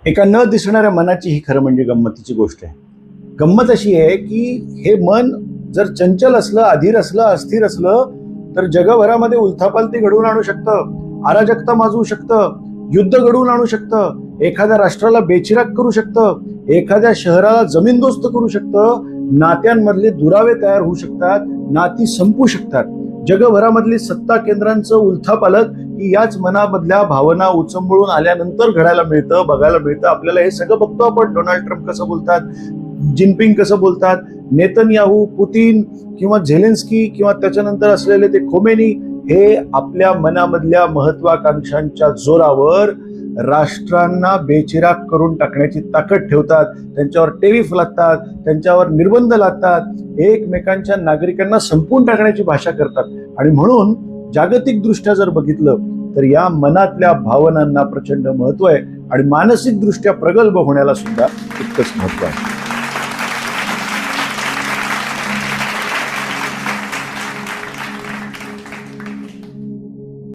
एका न दिसणाऱ्या मनाची ही खरं म्हणजे गंमतीची गोष्ट आहे. गंमत अशी आहे की हे मन जर चंचल असलं, अधीर असलं, अस्थिर असलं तर जगभरामध्ये उलथापालथी घडवून आणू शकतं, अराजकता माजवू शकतं, युद्ध घडवून आणू शकतं, एखाद्या राष्ट्राला बेचिराग करू शकतं, एखाद्या शहराला जमीनदोस्त करू शकतं, नात्यांमधले दुरावे तयार होऊ शकतात, नाती संपू शकतात. जगभरामधली सत्ता केंद्रांचं उलथापालथ ही याच मनामधल्या भावना उचंबळून आल्यानंतर घडायला मिळतं, बघायला मिळतं. आपल्याला हे सगळं बघतो आपण. डोनाल्ड ट्रम्प कसं बोलतात, जिनपिंग कसं बोलतात, नेतन्याहू, पुतीन किंवा झेलेन्स्की किंवा त्याच्यानंतर असलेले ते खोमेनी, हे आपल्या मनामधल्या महत्वाकांक्षांच्या जोरावर राष्ट्रांना बेचिराग करून टाकण्याची ताकद ठेवतात. त्यांच्यावर टेरिफ लादतात, त्यांच्यावर निर्बंध लादतात, एकमेकांच्या नागरिकांना संपवून टाकण्याची भाषा करतात. आणि म्हणून जागतिक दृष्ट्या जर बघितलं तर या मनातल्या भावनांना प्रचंड महत्व आहे आणि मानसिक दृष्ट्या प्रगल्भ होण्याला सुद्धा तितकंच महत्व आहे.